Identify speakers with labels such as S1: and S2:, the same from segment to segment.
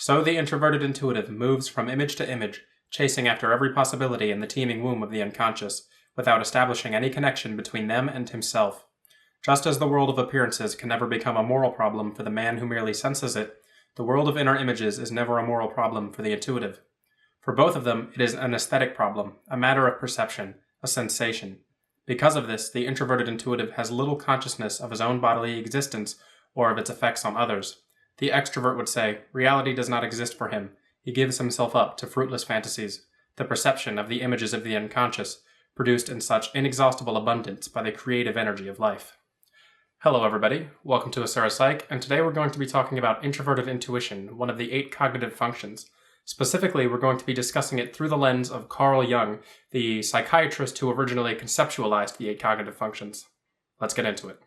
S1: So the introverted intuitive moves from image to image, chasing after every possibility in the teeming womb of the unconscious, without establishing any connection between them and himself. Just as the world of appearances can never become a moral problem for the man who merely senses it, the world of inner images is never a moral problem for the intuitive. For both of them, it is an aesthetic problem, a matter of perception, a sensation. Because of this, the introverted intuitive has little consciousness of his own bodily existence or of its effects on others. The extrovert would say, reality does not exist for him. He gives himself up to fruitless fantasies, the perception of the images of the unconscious, produced in such inexhaustible abundance by the creative energy of life. Hello everybody, welcome to Asura Psych, and today we're going to be talking about introverted intuition, one of the 8 cognitive functions. Specifically, we're going to be discussing it through the lens of Carl Jung, the psychiatrist who originally conceptualized the 8 cognitive functions. Let's get into it.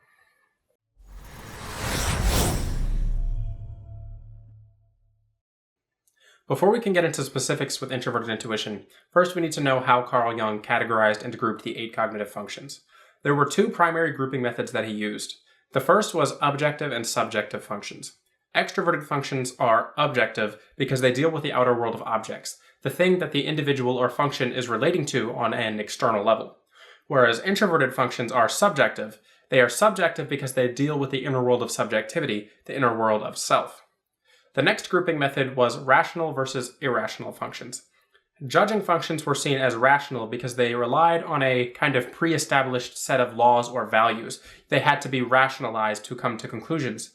S1: Before we can get into specifics with introverted intuition, first we need to know how Carl Jung categorized and grouped the 8 cognitive functions. There were 2 primary grouping methods that he used. The first was objective and subjective functions. Extroverted functions are objective because they deal with the outer world of objects, the thing that the individual or function is relating to on an external level. Whereas introverted functions are subjective. They are subjective because they deal with the inner world of subjectivity, the inner world of self. The next grouping method was rational versus irrational functions. Judging functions were seen as rational because they relied on a kind of pre-established set of laws or values. They had to be rationalized to come to conclusions.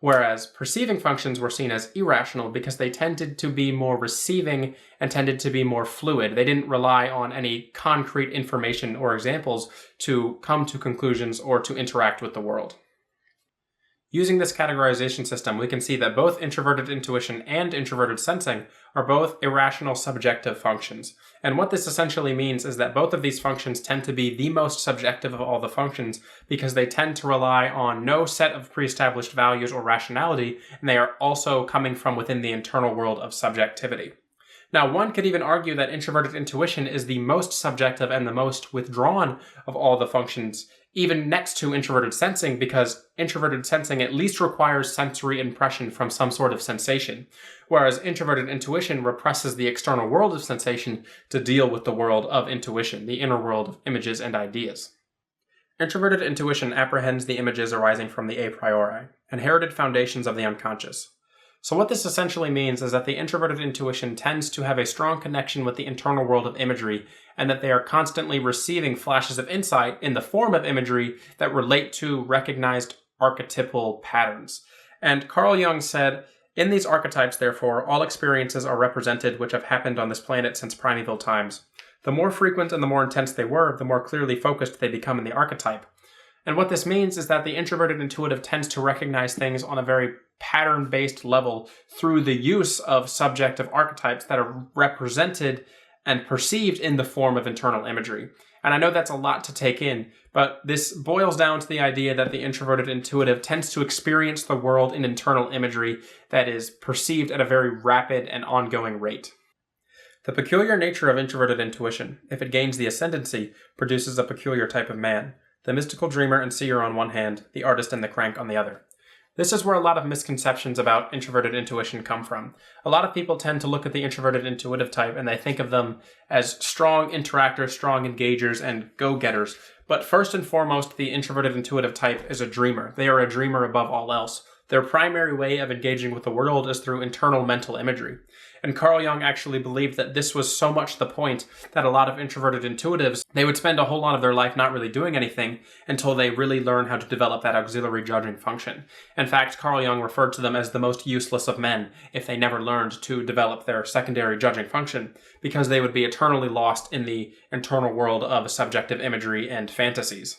S1: Whereas perceiving functions were seen as irrational because they tended to be more receiving and tended to be more fluid. They didn't rely on any concrete information or examples to come to conclusions or to interact with the world. Using this categorization system, we can see that both introverted intuition and introverted sensing are both irrational subjective functions. And what this essentially means is that both of these functions tend to be the most subjective of all the functions because they tend to rely on no set of pre-established values or rationality, and they are also coming from within the internal world of subjectivity. Now, one could even argue that introverted intuition is the most subjective and the most withdrawn of all the functions, even next to introverted sensing, because introverted sensing at least requires sensory impression from some sort of sensation, whereas introverted intuition represses the external world of sensation to deal with the world of intuition, the inner world of images and ideas. Introverted intuition apprehends the images arising from the a priori, inherited foundations of the unconscious. So what this essentially means is that the introverted intuition tends to have a strong connection with the internal world of imagery, and that they are constantly receiving flashes of insight in the form of imagery that relate to recognized archetypal patterns. And Carl Jung said, in these archetypes, therefore, all experiences are represented which have happened on this planet since primeval times. The more frequent and the more intense they were, the more clearly focused they become in the archetype. And what this means is that the introverted intuitive tends to recognize things on a very pattern-based level through the use of subjective archetypes that are represented and perceived in the form of internal imagery. And I know that's a lot to take in, but this boils down to the idea that the introverted intuitive tends to experience the world in internal imagery that is perceived at a very rapid and ongoing rate. The peculiar nature of introverted intuition, if it gains the ascendancy, produces a peculiar type of man. The mystical dreamer and seer on one hand, the artist and the crank on the other. This is where a lot of misconceptions about introverted intuition come from. A lot of people tend to look at the introverted intuitive type and they think of them as strong interactors, strong engagers, and go-getters. But first and foremost, the introverted intuitive type is a dreamer. They are a dreamer above all else. Their primary way of engaging with the world is through internal mental imagery. And Carl Jung actually believed that this was so much the point that a lot of introverted intuitives, they would spend a whole lot of their life not really doing anything until they really learn how to develop that auxiliary judging function. In fact, Carl Jung referred to them as the most useless of men if they never learned to develop their secondary judging function, because they would be eternally lost in the internal world of subjective imagery and fantasies.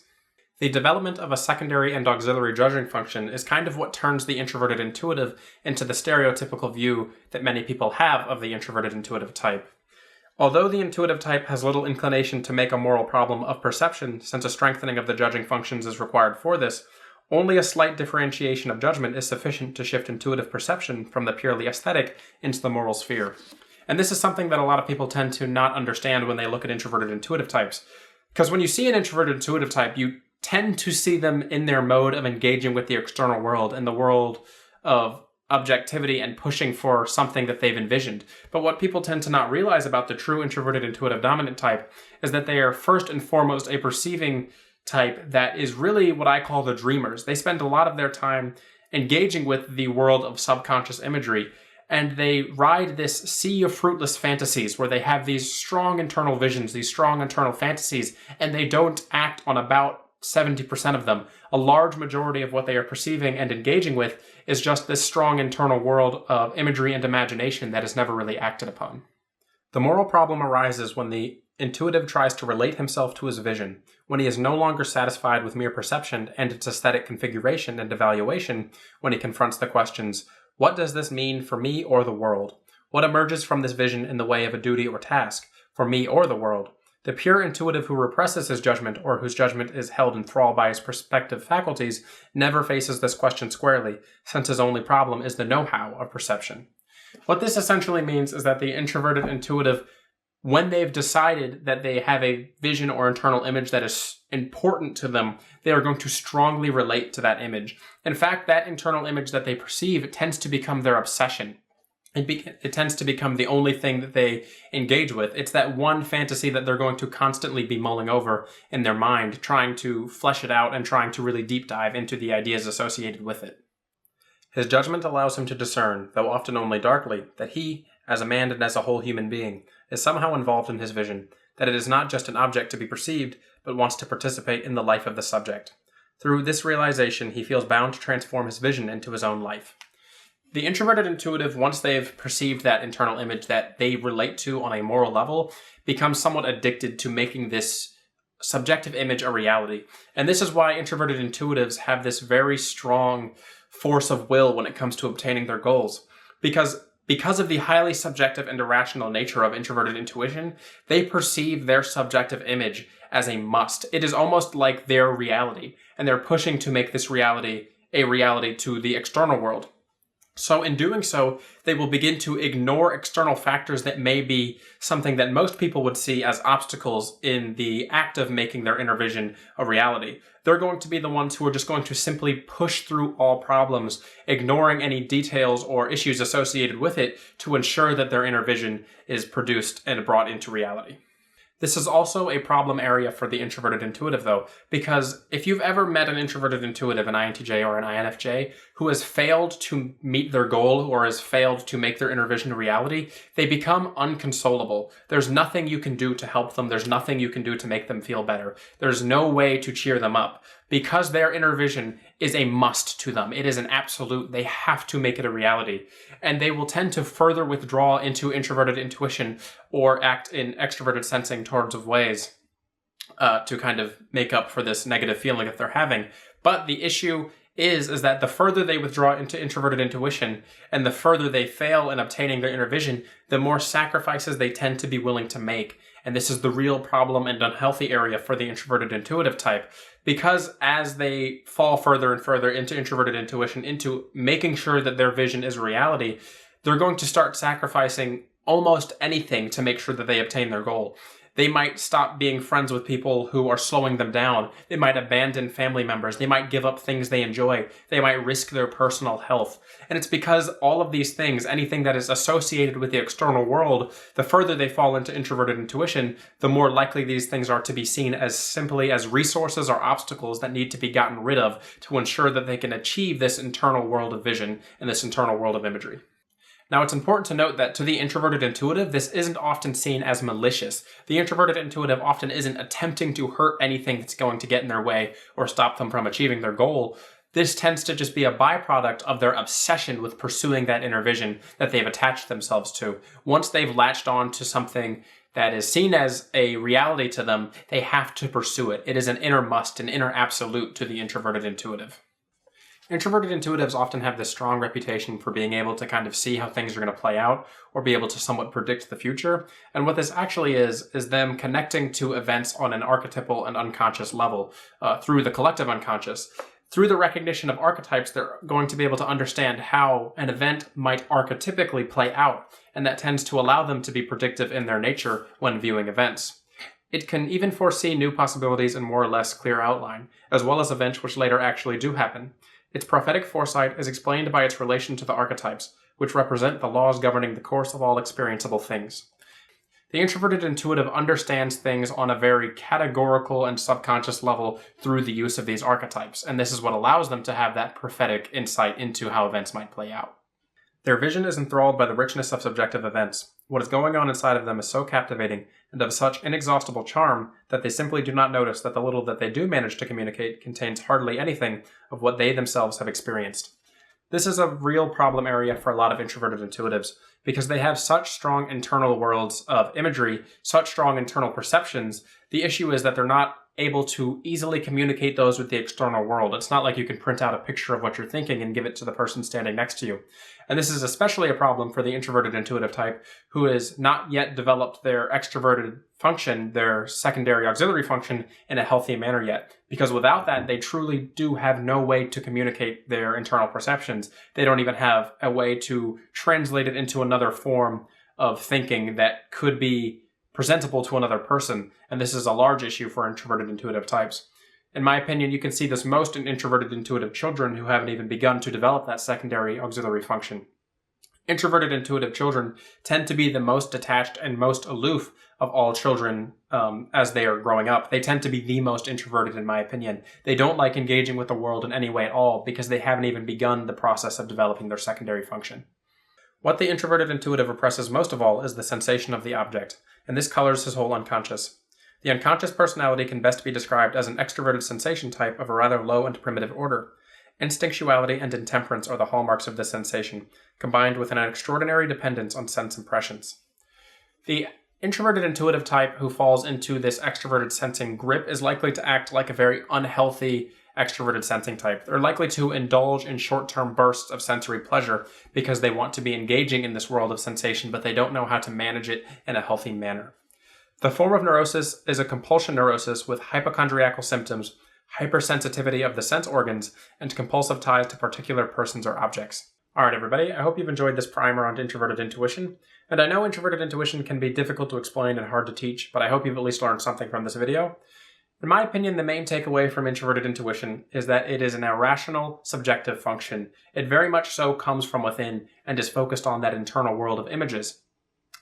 S1: The development of a secondary and auxiliary judging function is kind of what turns the introverted intuitive into the stereotypical view that many people have of the introverted intuitive type. Although the intuitive type has little inclination to make a moral problem of perception, since a strengthening of the judging functions is required for this, only a slight differentiation of judgment is sufficient to shift intuitive perception from the purely aesthetic into the moral sphere. And this is something that a lot of people tend to not understand when they look at introverted intuitive types. Because when you see an introverted intuitive type, you tend to see them in their mode of engaging with the external world and the world of objectivity and pushing for something that they've envisioned. But what people tend to not realize about the true introverted intuitive dominant type is that they are first and foremost a perceiving type that is really what I call the dreamers. They spend a lot of their time engaging with the world of subconscious imagery, and they ride this sea of fruitless fantasies where they have these strong internal visions, these strong internal fantasies, and they don't act on about 70% of them. A large majority of what they are perceiving and engaging with is just this strong internal world of imagery and imagination that is never really acted upon. The moral problem arises when the intuitive tries to relate himself to his vision, when he is no longer satisfied with mere perception and its aesthetic configuration and evaluation, when he confronts the questions, what does this mean for me or the world? What emerges from this vision in the way of a duty or task, for me or the world? The pure intuitive who represses his judgment or whose judgment is held in thrall by his perspective faculties never faces this question squarely, since his only problem is the know-how of perception. What this essentially means is that the introverted intuitive, when they've decided that they have a vision or internal image that is important to them, they are going to strongly relate to that image. In fact, that internal image that they perceive tends to become their obsession. It tends to become the only thing that they engage with. It's that one fantasy that they're going to constantly be mulling over in their mind, trying to flesh it out and trying to really deep dive into the ideas associated with it. His judgment allows him to discern, though often only darkly, that he, as a man and as a whole human being, is somehow involved in his vision, that it is not just an object to be perceived, but wants to participate in the life of the subject. Through this realization, he feels bound to transform his vision into his own life. The introverted intuitive, once they've perceived that internal image that they relate to on a moral level, becomes somewhat addicted to making this subjective image a reality. And this is why introverted intuitives have this very strong force of will when it comes to obtaining their goals. Because of the highly subjective and irrational nature of introverted intuition, they perceive their subjective image as a must. It is almost like their reality, and they're pushing to make this reality a reality to the external world. So in doing so, they will begin to ignore external factors that may be something that most people would see as obstacles in the act of making their inner vision a reality. They're going to be the ones who are just going to simply push through all problems, ignoring any details or issues associated with it to ensure that their inner vision is produced and brought into reality. This is also a problem area for the introverted intuitive, though, because if you've ever met an introverted intuitive, an INTJ or an INFJ, who has failed to meet their goal or has failed to make their inner vision a reality, they become unconsolable. There's nothing you can do to help them. There's nothing you can do to make them feel better. There's no way to cheer them up because their inner vision is a must to them. It is an absolute. They have to make it a reality. And they will tend to further withdraw into introverted intuition or act in extroverted sensing towards of ways to kind of make up for this negative feeling that they're having. But the issue is that the further they withdraw into introverted intuition and the further they fail in obtaining their inner vision, the more sacrifices they tend to be willing to make. And this is the real problem and unhealthy area for the introverted intuitive type, because as they fall further and further into introverted intuition, into making sure that their vision is a reality, they're going to start sacrificing almost anything to make sure that they obtain their goal. They might stop being friends with people who are slowing them down. They might abandon family members. They might give up things they enjoy. They might risk their personal health. And it's because all of these things, anything that is associated with the external world, the further they fall into introverted intuition, the more likely these things are to be seen as simply as resources or obstacles that need to be gotten rid of to ensure that they can achieve this internal world of vision and this internal world of imagery. Now, it's important to note that to the introverted intuitive, this isn't often seen as malicious. The introverted intuitive often isn't attempting to hurt anything that's going to get in their way or stop them from achieving their goal. This tends to just be a byproduct of their obsession with pursuing that inner vision that they've attached themselves to. Once they've latched on to something that is seen as a reality to them, they have to pursue it. It is an inner must, an inner absolute to the introverted intuitive. Introverted intuitives often have this strong reputation for being able to kind of see how things are going to play out or be able to somewhat predict the future. And what this actually is them connecting to events on an archetypal and unconscious level through the collective unconscious. Through the recognition of archetypes, they're going to be able to understand how an event might archetypically play out, and that tends to allow them to be predictive in their nature when viewing events. It can even foresee new possibilities in more or less clear outline, as well as events which later actually do happen. Its prophetic foresight is explained by its relation to the archetypes, which represent the laws governing the course of all experienceable things. The introverted intuitive understands things on a very categorical and subconscious level through the use of these archetypes, and this is what allows them to have that prophetic insight into how events might play out. Their vision is enthralled by the richness of subjective events. What is going on inside of them is so captivating and of such inexhaustible charm that they simply do not notice that the little that they do manage to communicate contains hardly anything of what they themselves have experienced. This is a real problem area for a lot of introverted intuitives because they have such strong internal worlds of imagery, such strong internal perceptions. The issue is that they're not able to easily communicate those with the external world. It's not like you can print out a picture of what you're thinking and give it to the person standing next to you. And this is especially a problem for the introverted intuitive type who has not yet developed their extroverted function, their secondary auxiliary function, in a healthy manner yet. Because without that, they truly do have no way to communicate their internal perceptions. They don't even have a way to translate it into another form of thinking that could be presentable to another person, and this is a large issue for introverted intuitive types. In my opinion, you can see this most in introverted intuitive children who haven't even begun to develop that secondary auxiliary function. Introverted intuitive children tend to be the most detached and most aloof of all children as they are growing up. They tend to be the most introverted, in my opinion. They don't like engaging with the world in any way at all because they haven't even begun the process of developing their secondary function. What the introverted intuitive represses most of all is the sensation of the object, and this colors his whole unconscious. The unconscious personality can best be described as an extroverted sensation type of a rather low and primitive order. Instinctuality and intemperance are the hallmarks of this sensation, combined with an extraordinary dependence on sense impressions. The introverted intuitive type who falls into this extroverted sensing grip is likely to act like a very unhealthy extroverted sensing type. They're likely to indulge in short-term bursts of sensory pleasure because they want to be engaging in this world of sensation, but they don't know how to manage it in a healthy manner. The form of neurosis is a compulsion neurosis with hypochondriacal symptoms, hypersensitivity of the sense organs, and compulsive ties to particular persons or objects. Alright everybody, I hope you've enjoyed this primer on introverted intuition, and I know introverted intuition can be difficult to explain and hard to teach, but I hope you've at least learned something from this video. In my opinion, the main takeaway from introverted intuition is that it is an irrational, subjective function. It very much so comes from within and is focused on that internal world of images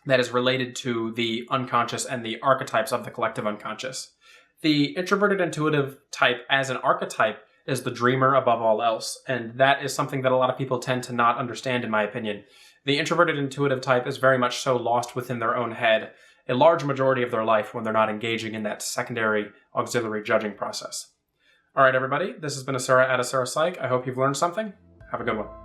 S1: that is related to the unconscious and the archetypes of the collective unconscious. The introverted intuitive type as an archetype is the dreamer above all else, and that is something that a lot of people tend to not understand, in my opinion. The introverted intuitive type is very much so lost within their own head a large majority of their life when they're not engaging in that secondary auxiliary judging process. All right, everybody, this has been Asura at Asura Psych. I hope you've learned something. Have a good one.